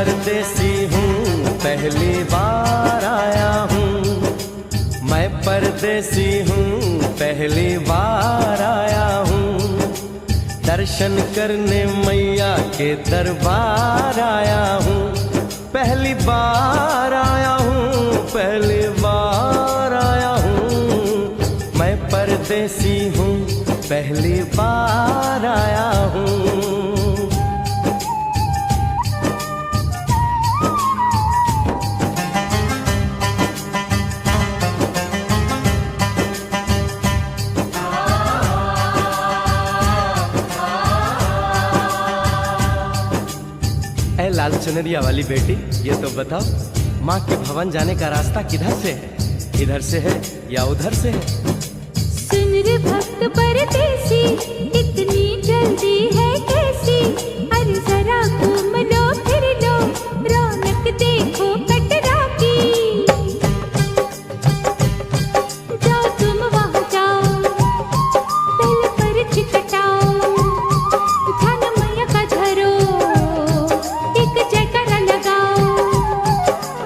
परदेसी हूँ, पहली बार आया हूँ। मैं परदेसी हूँ, पहली बार आया हूँ। दर्शन करने मैया के दरबार आया हूँ। पहली बार आया हूँ, पहली बार आया हूँ। मैं परदेसी हूँ, पहली बार आया हूँ। ऐ लाल चुनरिया वाली बेटी, ये तो बताओ माँ के भवन जाने का रास्ता किधर से है? इधर से है या उधर से है? सुन रे भक्त परदेसी, इतनी जल्दी है कैसी? अरे जरा घूम लो फिर लो, रौनक देखो कटरा की। जाओ तुम वहाँ जाओ, पहले पर्च कटाओ, ध्यान मैया का धरो, एक जयकारा लगाओ।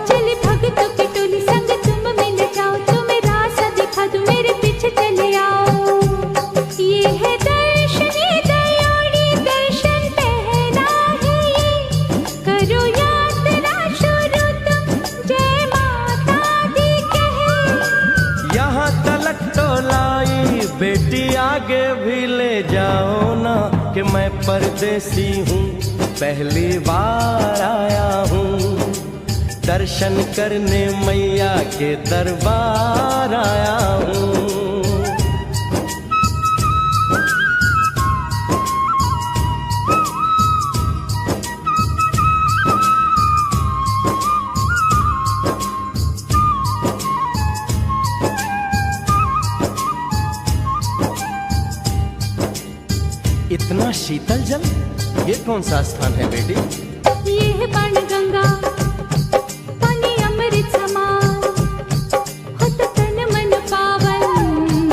चले भक्तों की टोली संग तुम मिल जाओ, तुम्हें रास्ता दिखा दूं, मेरे पीछे चले आओ। ये है दर्शन, ये दयाड़ी दर्शन पहला है ये। करो यात्रा शुरू तुम, जय माता दी कहे। यहाँ तलक तो लाई बेटी, आगे भी ले जाओ ना, कि मैं परदेसी हूँ, पहली बार आया हूँ। दर्शन करने मैया के दरबार आया हूँ। इतना शीतल जल, ये कौन सा स्थान है बेटी? ये है बाणगंगा, पानी अमृत समान, होत तन मन पावन,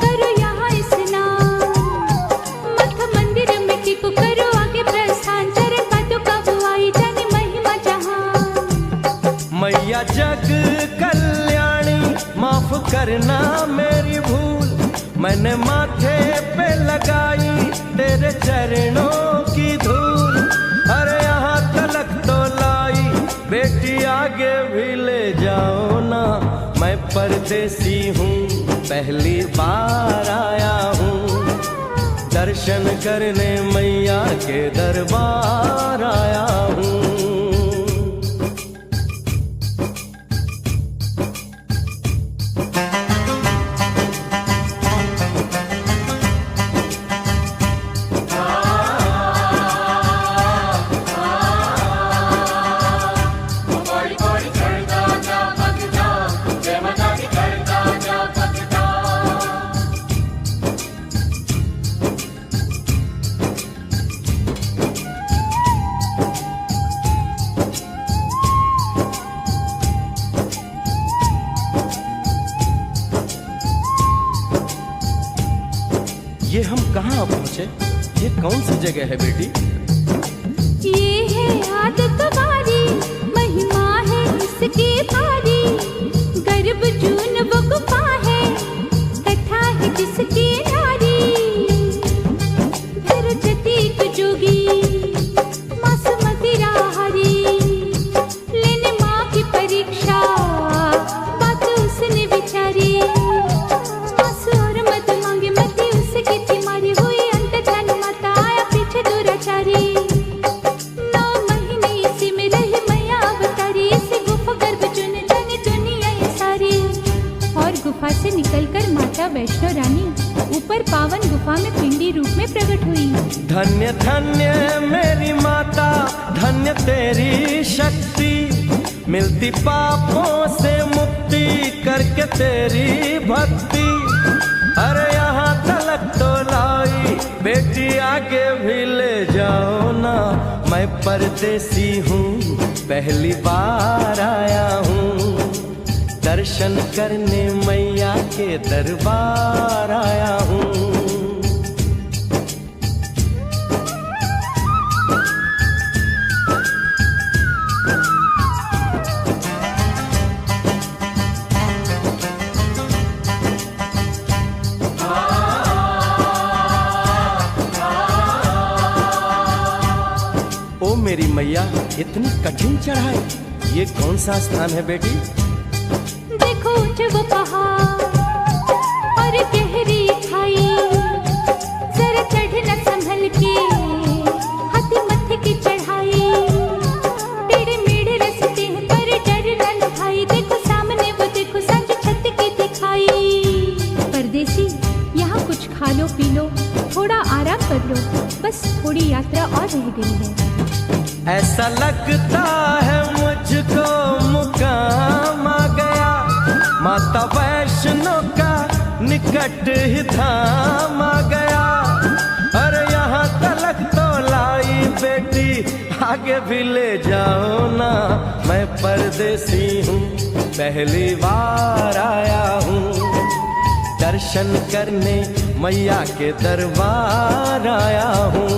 करो यहाँ स्नान। मठ मंदिर में टिको, करो आगे प्रस्थान, चरण पादुका बुआई, जाने महिमा जहान। मैया जग कल्याणी, माफ करना मेरी भूल। मैंने माथे पे लगाई तेरे चरणों की धूल। अरे यहाँ तलक तो लाई बेटी, आगे भी ले जाओ ना, मैं परदेसी हूँ, पहली बार आया हूँ। दर्शन करने मैया के दरबार आया हूँ। ये हम कहाँ पहुँचे? ये कौन सी जगह है बेटी? ये है आदत वारी, महिमा है इसकी भारी। गर्भ जून वो गुफा है, कथा है जिसकी नारी। भैरव जतीक जोगी, मासूमती राहरी, लेने माँ की परीक्षा, बात उसने विचारी। आंसू और मत मांगे, मती उसकी तिमारी, हुई अंत धन माता, आया पीछे दुराचारी। 9 महीने इसी में रही मैया अवतारी, इसी गुफा गर्भ चुन जाने दुनिया ये सारी। और गुफा से निकलकर माता वैष्णो रानी ऊपर पावन गुफा में पिंडी रूप में प्रकट हुई। धन्य धन्य मेरी माता, धन्य तेरी शक्ति, मिलती पापों से मुक्ति करके तेरी भक्ति। अरे यहाँ तलक तो लाई बेटी, आगे भी ले जाओ ना, मैं परदेसी हूँ, पहली बार आया हूँ। दर्शन करने मैया के दरबार आया हूँ। मेरी मैया, इतनी कठिन चढ़ाई, ये कौन सा स्थान है बेटी? देखो ऊंचे वो पहाड़ और गहरी खाई, जरा चढ़ना संभल के, हाथी मत्थे की चढ़ाई, टेढ़े मेढ़े रास्ते हैं पर डरना न भाई, देखो सामने वो देखो सांझ छत की दिखाई। परदेसी यहाँ कुछ खा लो पी लो, थोड़ा आराम कर लो, बस थोड़ी यात्रा और रह गई है। ऐसा लगता है मुझको मुकाम आ गया, माता वैष्णो का निकट ही धाम आ गया। अरे यहाँ तलक तो लाई बेटी, आगे भी ले जाओ ना, मैं परदेसी हूँ, पहली बार आया हूँ, दर्शन करने मैया के दरबार आया हूँ।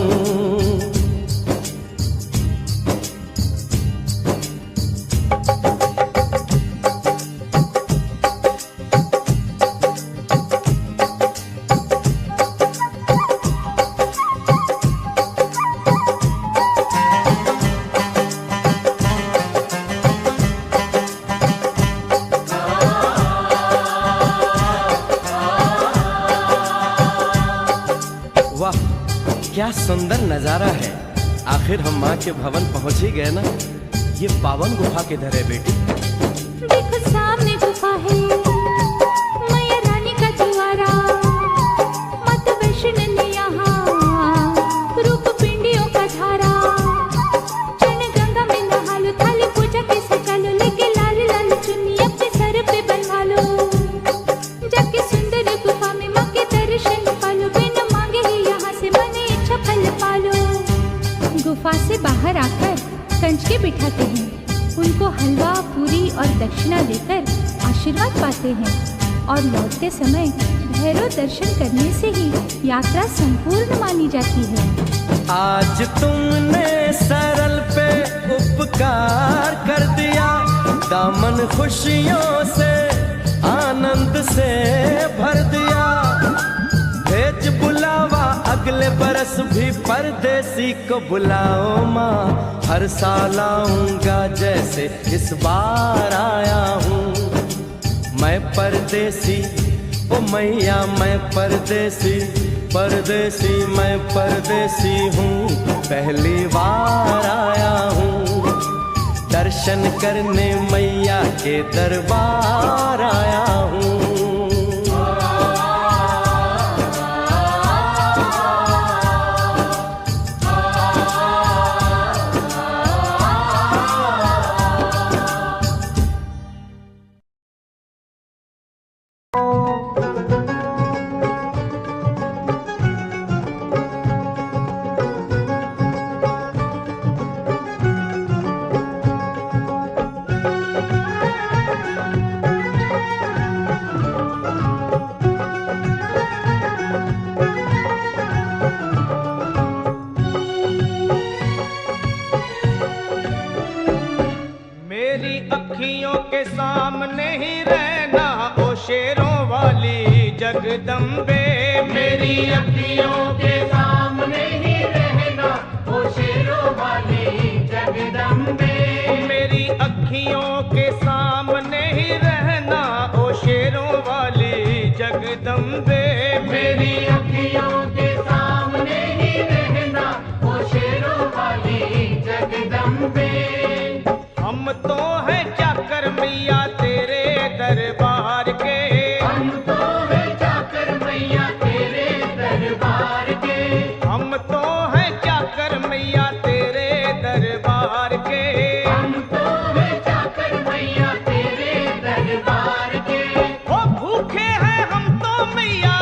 वाह, क्या सुंदर नजारा है। आखिर हम माँ के भवन पहुंच ही गए ना। ये पावन गुफा किधर है बेटी? देखो सामने गुफा है, मैया रानी का द्वारा, माता वैष्णो ने यहाँ रूप पिंडियों का धारा, चरण गंगा में नहा लो, थाली पूजा के सजा लो, लेके लाल लाल चुन्नी अपने सर पे बनवा लो, जाके सुंदर गुफा में माँ के दर्शन पालो, बिना मांगे ही यहाँ से मन इच्छा फल पालो। गुफा से बाहर आकर कंचके बिठाते हैं, उनको हलवा पूरी और दक्षिणा देकर आशीर्वाद पाते हैं, और लौटते समय भैरव दर्शन करने से ही यात्रा संपूर्ण मानी जाती है। आज तुमने सरल पे उपकार कर दिया, दामन खुशियों से आनंद से भर दिया, भेज बुलावा अगले बरस भी परदेसी को बुलाओ माँ, हर साल आऊंगा जैसे इस बार आया हूँ। मैं परदेसी ओ मैया, मैं परदेसी, परदेसी मैं परदेसी हूँ, पहली बार आया हूँ, दर्शन करने मैया के दरबार आया हूँ। अखियों के सामने ही रहना ओ शेरों वाली जगदम्बे, मेरी अखियों के सामने ही रहना ओ शेरों वाली जगदम्बे, मेरी अखियों के सामने ही रहना ओ शेरों वाली जगदम्बे, मेरी अखियों के सामने ही रहना ओ शेरों वाली जगदम्बे। हम तो हैं चाकर मैया तेरे दरबार के, हम तो हैं चाकर मैया तेरे दरबार के, हम तो हैं चाकर मैया तेरे दरबार के, हम तो हैं चाकर मैया तेरे दरबार के। ओ भूखे हैं हम तो मैया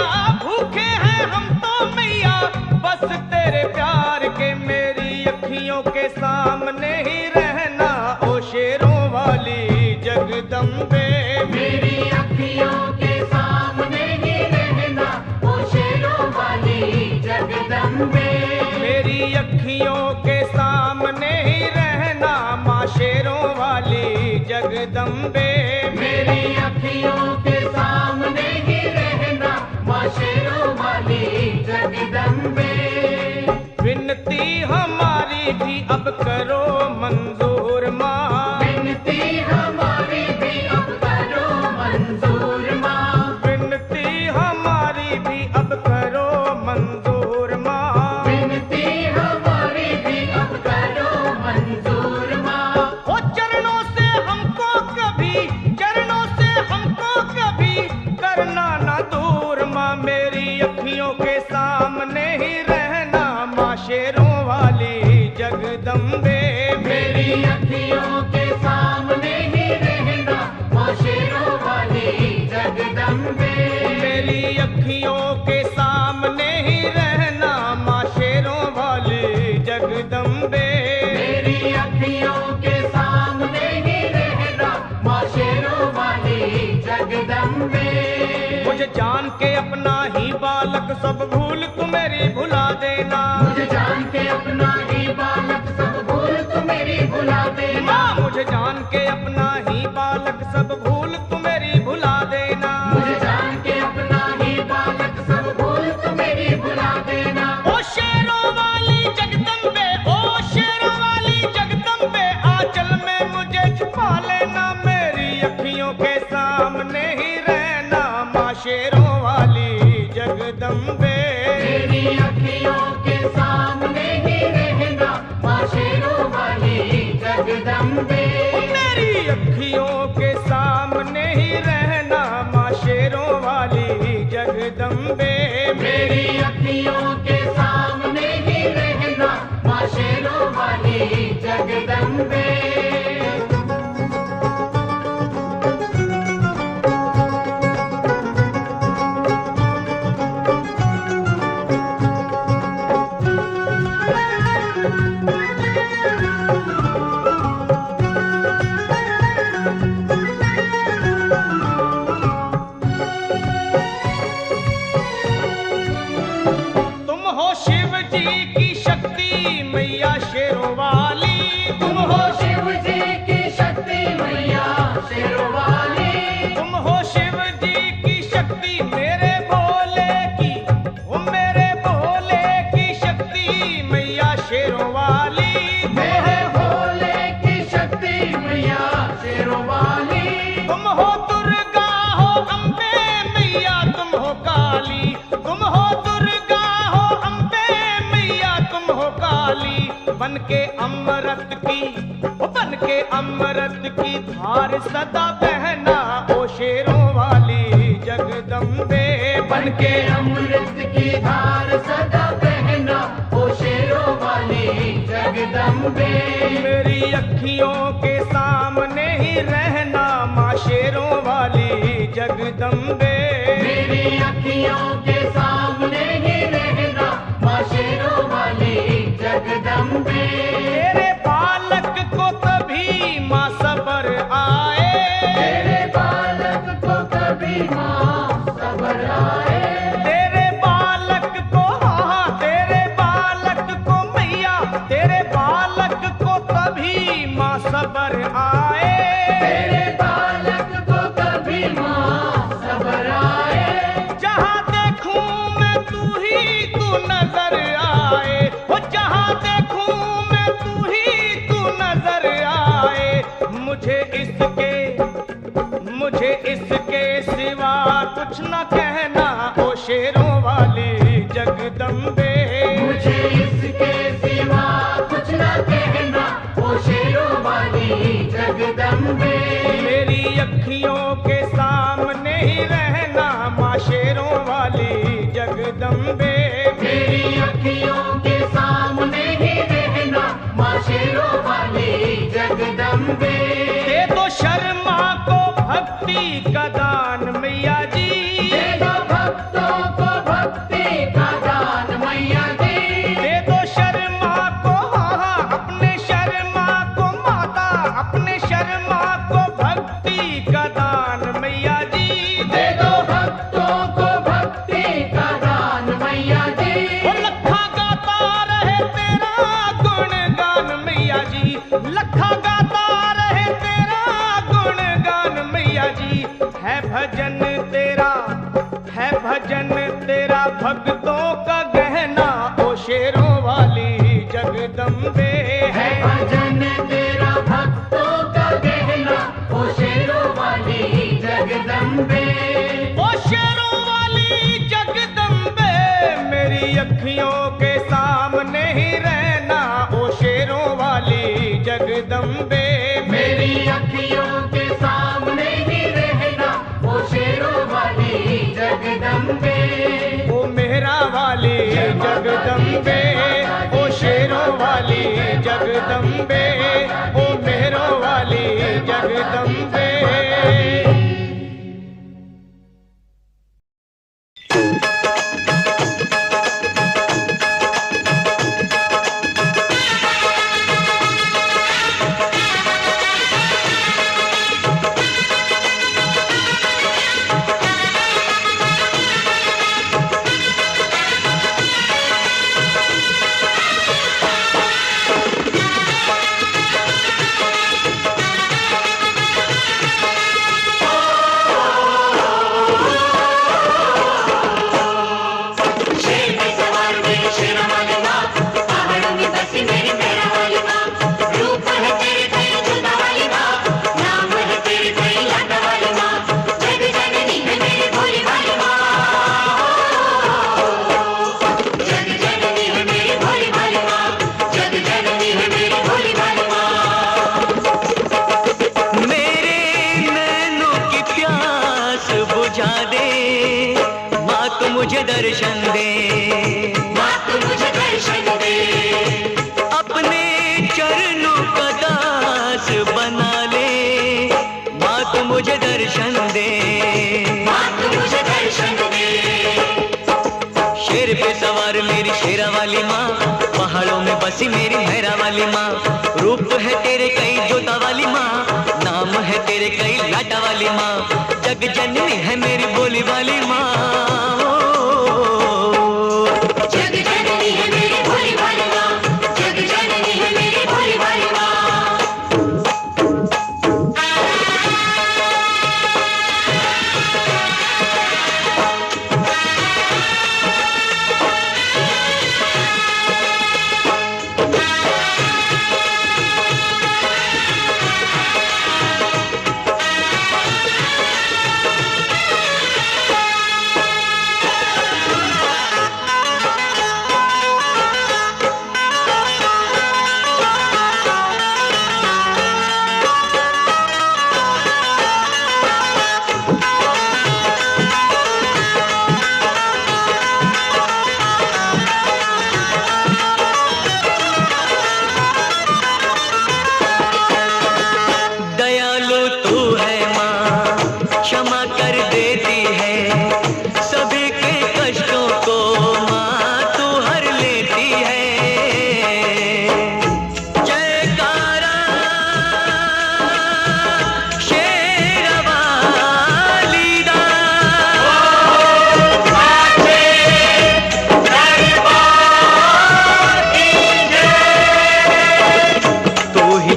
मंजूर माँ। विनती हमारी भी अब करो मंजूर माँ। विनती हमारी भी अब करो मंजूर माँ। ओ चरणों से हमको कभी करना ना दूर माँ। मेरी अखियों के सामने ही रहना माँ शेरों वाली जगदम्बे। मेरी अखियों के सामने ही रहना माँ शेरों वाली जगदम्बे। मेरी अखियों के सामने ही रहना माँ शेरों वाली जगदम्बे। मेरी अखियों के सामने ही रहना माँ शेरों वाली जगदम्बे। मुझे जान के अपना ही बालक सब भूल तू मेरी भुला देना। मुझे जान के अपना ही बालक सब भूल तू मेरी भुला देना। माँ मुझे जान के अपना ही बालक सब भूल तू मेरी भुला देना। मुझे जान के अपना ही बालक सब भूल तू मेरी भुला देना। ओ शेरों वाली जगदम्बे, ओ शेरों वाली जगदम्बे, आंचल में मुझे छुपा लेना। मेरी अखियों के सामने ही रहना माँ शेरों वाली जगदम्बे। मेरी अखियों के सामने ही रहना माँ शेरों वाली जगदम्बे। मेरी अखियों के सामने ही रहना माँ शेरों वाली जगदम्बे। मेरी अखियों के सामने ही रहना माँ शेरों वाली जगदम्बे। तुम हो शिव जी की शक्ति मैया शेरों वाली। तुम हो शिव जी की शक्ति मैया शेरों वाली। तुम हो शिव जी की शक्ति मेरे भोले की, ओ मेरे भोले की शक्ति मैया शेरों वाली। मेरे भोले की शक्ति मैया शेरों वाली। तुम हो दुर्गा हो अम्बे मैया तुम हो काली। तुम हो दुर्गा हो अम्बे मैया तुम हो काली। बन के अमृत की, ओ बन के अमृत की धार सदा बहना ओ शेरों वाली जगदम्बे। बन के अमृत की धार सदा बहना ओ शेरों वाली जगदम्बे। मेरी अखियों के सामने ही रहना माँ शेरों वाली जगदम्बे। मेरी अखियों के सामने ही रहना माँ शेरों वाली जगदम्बे। तेरे बालक को कभी माँ सबर आए। तेरे बालक को कभी माँ सबर आए। तेरे बालक को, हाँ तेरे बालक को मैया, तेरे बालक को कभी माँ सबर आए। तेरे बालक को कभी माँ सबर आए। जहाँ देखूं मैं तू ही तू नजर आए। वो जहाँ देखूं मैं तू ही तू नजर आए। मुझे इसके सिवा कुछ न कहना ओ शेरों वाली जगदम्बे। मुझे इसके सिवा कुछ न कहना ओ शेरों वाली जगदम्बे। मेरी अखियों के सामने ही रहना माँ शेरों वाली जगदम्बे। मेरी अखियों के सामने ही रहना माँ शेरों वाली जगदम्बे। दे दो शर्मा को भक्ति का दान मैया जी। दे दो भक्तों को भक्ति का दान मैया जी। दे दो शर्मा को, हाँ अपने शर्मा को माता, अपने शर्मा को भक्ति का दान मैया जी। दे दो भक्तों को भक्ति का दान मैया जी। वो लखा गाता रहे तेरा गुणगान मैया जी। लखा गाता रहे तेरा गुणगान मैया जी। है भजन तेरा भक्तों का गहना ओ शेरों वाली जगदम्बे। है भजन तेरा भक्तों का गहना ओ शेरों वाली जगदम्बे। जगदम्बे। ओ शेरों वाली जगदम्बे, मेरी अखियों के सामने ही रहना। ओ शेरों वाली जगदम्बे, मेरी अखियों के सामने ही रहना, ओ शेरों वाली जगदम्बे। ओ मेहरा वाली जगदम्बे, ओ शेरों वाली जगदम्बे, ओ मेहरों वाली जगदम्बे। मुझे दर्शन दे, माँ तू मुझे दर्शन दे, अपने चरणों का दास बना ले। माँ तू मुझे दर्शन दे, माँ तू मुझे दर्शन दे। शेर पे सवार मेरी शेरा वाली माँ, पहाड़ों में बसी मेरी मेहरा वाली माँ। रूप है तेरे कई जोता वाली माँ, नाम है तेरे कई लाटा वाली माँ। जग जननी है मेरी बोली वाली माँ। जग जननी है मेरी भोली भाली माँ, जग जननी है मेरी भोली भाली माँ।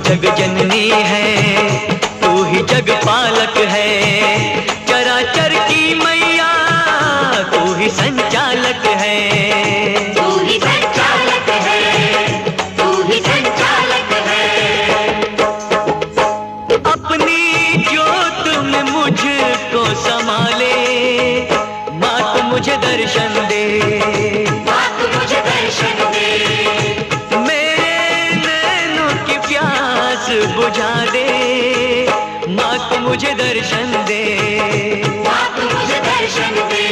जग जननी है, तू ही जग पालक है। चराचर की मैया तू ही संचालक है। तू ही संचालक है, तू ही संचालक है। अपनी ज्योत में मुझको संभाले, माँ तू मुझे दर्शन दे, माँ तू मुझे दर्शन दे। बुझा दे, माँ तू मुझे दर्शन दे, माँ तू मुझे दर्शन दे।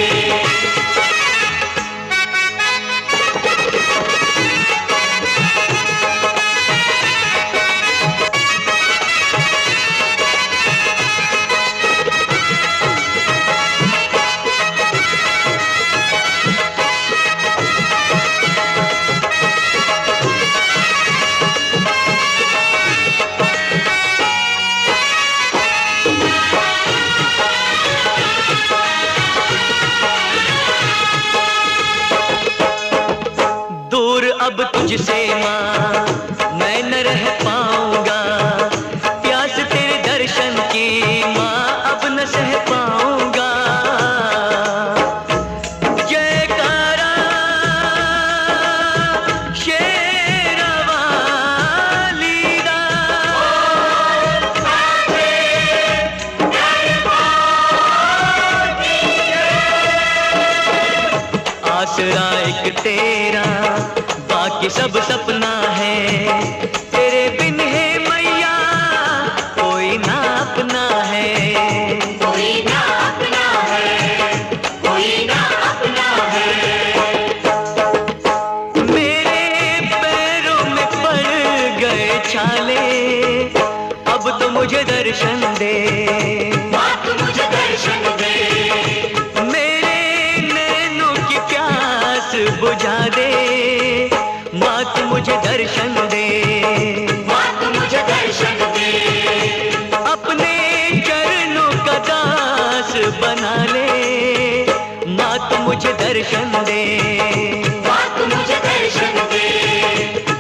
अब तुझसे माँ मैं न रह पाऊंगा, प्यास तेरे दर्शन की माँ अब न सह पाऊंगा। जयकारा शेरा वाली दा, आसरा एक तेरा, बाकी सब सपना है। तेरे बिन है मैया कोई ना अपना है, कोई ना अपना है, कोई ना अपना है। मेरे पैरों में पड़ गए छाले, अब तो मुझे दर्शन दे, माँ तू मुझे दर्शन दे, मेरे नैनों की प्यास बुझा दे, माँ तू मुझे दर्शन दे, माँ तू मुझे दर्शन दे। अपने चरणों का दास बना ले, माँ तू मुझे दर्शन दे। माँ तू मुझे दर्शन दे,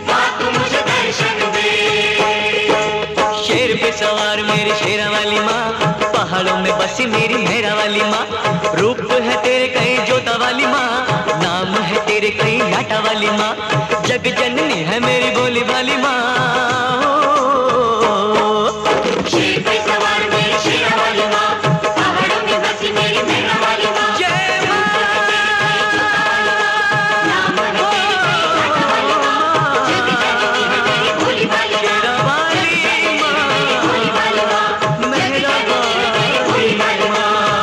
माँ तू मुझे दर्शन दे। शेर पे सवार मेरी शेरा वाली माँ, पहाड़ों में बसी मेरी मेरा वाली माँ। रूप है तेरे कहीं जोता वाली माँ, नाम है तेरे कहीं लाटा वाली माँ। जग जननी है मेरी बोली वाली माँ। शेर पे सवार मेरी शेरा वाली माँ, पहाड़ों में बसी मेरी मेरा वाली माँ। जय माँ। नाम है तेरे कहीं लाटा वाली माँ, जग जननी है मेरी भोली वाली माँ। शेरा वाली माँ, भोली वाली माँ, मेरा भोली वाली माँ। हाँ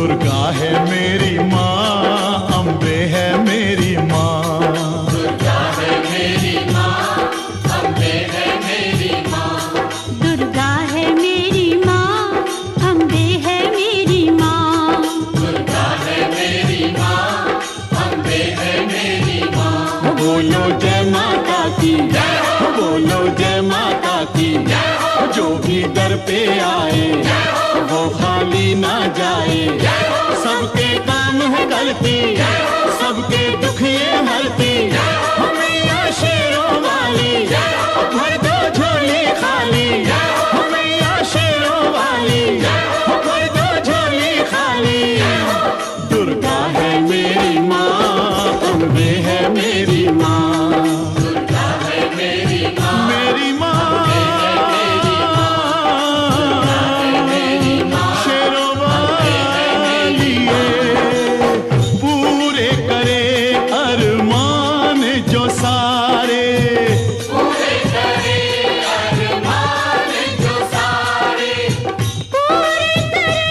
दुर्गा है मेरी माँ, अम्बे है मेरी माँ। दुर्गा है मेरी माँ, अम्बे है मेरी माँ। दुर्गा है मेरी माँ, अम्बे है मेरी माँ। दुर्गा है मेरी माँ, अम्बे है मेरी माँ। बोलो जय माता की, बोलो जय माता की। जो भी दर पे आए वो खाली ना जाए। सबके काम है गलती, सबके दुख ये हरती। हमें शेरों वाली भर दो झोली खाली। हमें शेरों वाली भर दो झोली खाली। दुर्गा है मेरी माँ, अम्बे है मेरी माँ। दुर्गा है मेरी माँ, मेरी माँ शेरों वाली है। पूरे करे अरमान जो सारे। पूरे करे अरमान जो सारे। पूरे करे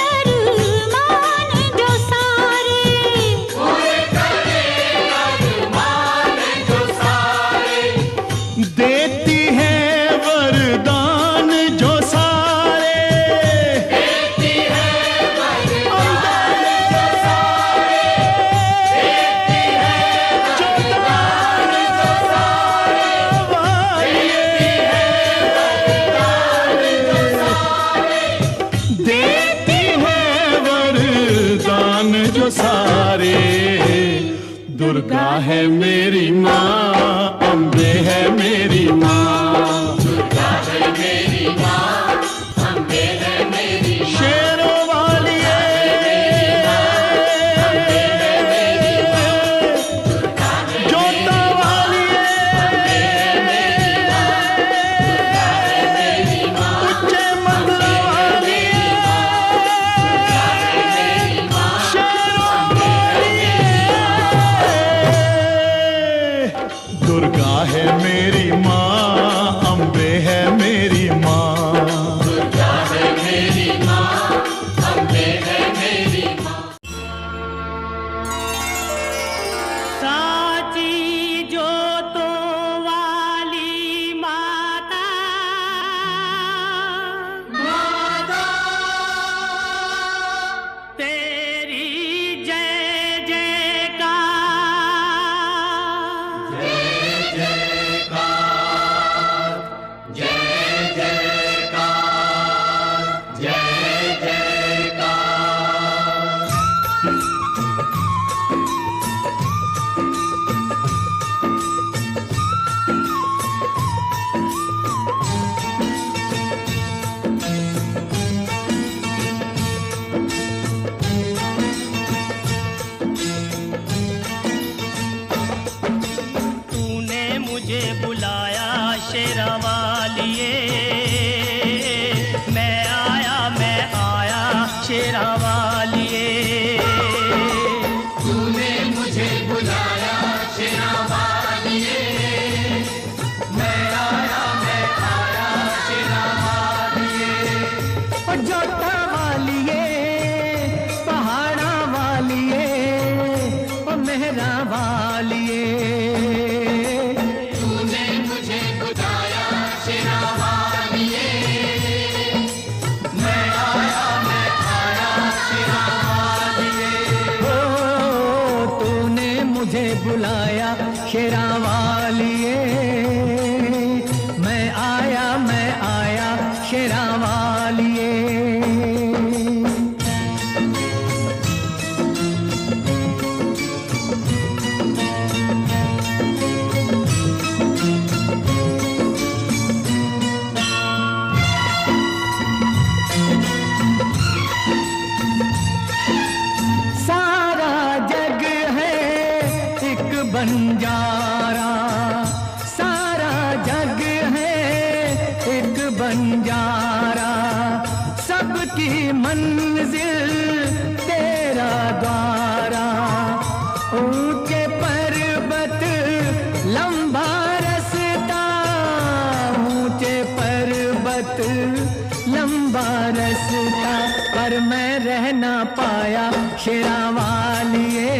अरमान जो सारे। पूरे करे अरमान जो सारे। देती है वरदान जो सारे। देती है वरदान जो सारे। देती है वरदान जो सारे। देती है वरदान जो सारे। दुर्गा है मेरी माँ, अम्बे है मेरी माँ। दुर्गा है मेरी माँ, अम्बे है मेरी माँ। शेरों वाली है, जोता वाली है, उच्चे मंगला वाली है। शेरों वाली है। दुर्गा है मेरी माँ, अम्बे है मेरी माँ। दुर्गा है मेरी माँ, अम्बे है मेरी माँ। साची जोतों वाली माता, तेरी जय जयकार। जय जयकार, जय जयकार, जय जयकार। तूने मुझे बुलाया शेरा वालिए, मैं आया शेरा वालिए। तूने मुझे बुलाया शेरा वालिए, मैं आया शेरा वालिए। जोता वालिए, पहाड़ा वालिए, मेहरा वालिए। तूने मुझे बुलाया शेरा वालिए, मैं आया शेरा वालिए। ओ, तूने मुझे बुलाया शेरा वालिए, मैं आया शेरा वालिए। सारा जग है एक बंजारा, सारा जग है एक बंजारा। सबकी मंजिल तेरा द्वारा, ऊंचे पर्वत लंबा रास्ता, ऊंचे पर्वत लंबा रास्ता। पर मैं रह ना पाया शेरा वालिए।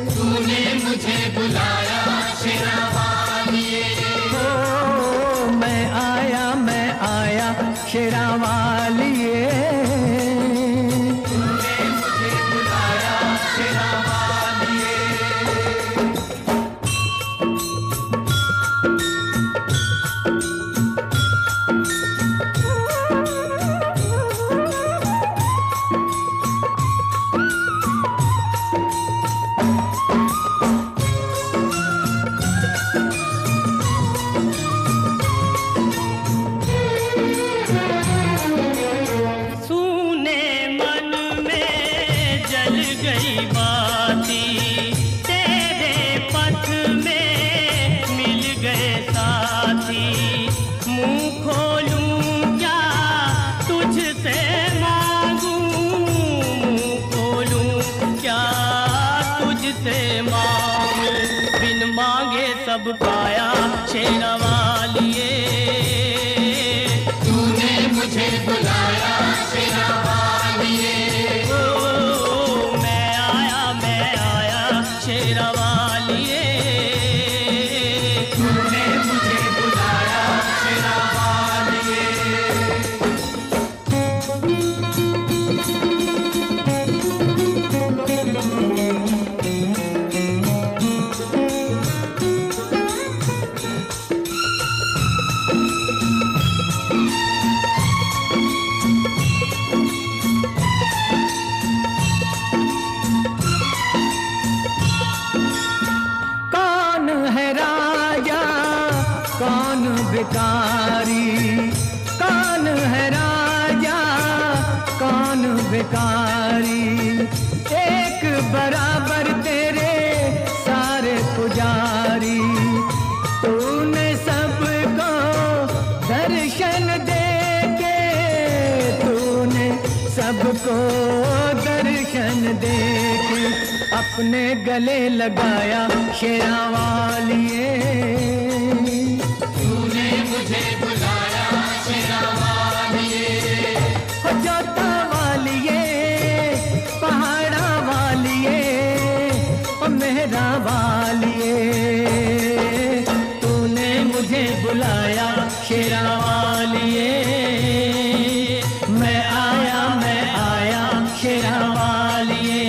तूने मुझे बुलाया शेरा वालिए। ओ मैं आया शेरा वालिए। तूने मुझे बुलाया शेरा वालिए। सूने मन में जल गई बाती, तेरे पथ में मिल गए साथी। मुंह खोलूं क्या तुझसे मांगूं, मुंह खोलूं क्या तुझसे मांगूं। बिन मांगे सब पाया शेरा वालिए। तूने मुझे बुलाया शेरा वालिए। ओ मैं आया शेरा वालिए। तूने मुझे बुलाया शेरा वालिए। कौन है राजा कौन भिखारी, कौन है राजा कौन भिखारी। एक बराबर तेरे सारे पुजारी। तूने सबको दर्शन दे के, तूने सबको दर्शन दे के अपने गले लगाया शेरा वालिए। तूने मुझे बुलाया शेरा वालिए। हो जोता वालिए, पहाड़ा वालिए, ओ मेहरा वालिए। तूने मुझे बुलाया शेरा वालिए। मैं आया शेरा वालिए।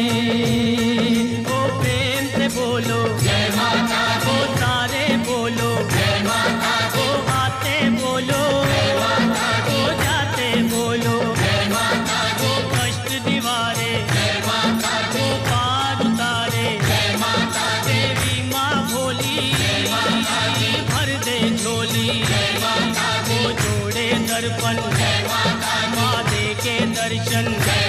ओ प्रेम से बोलो जय माता दी। ओ सारे बोलो जय माता दी। ओ आते बोलो जय माता दी। ओ जाते बोलो। जय माता दी। ओ कष्ट दीवारे जय माता दी। ओ पार उतारे। जय माता दी। देवी माँ भोली भर दे झोली। जय माता दी। ओ जोड़े दर्पण जय माता दी। माँ दे के दर्शन। जय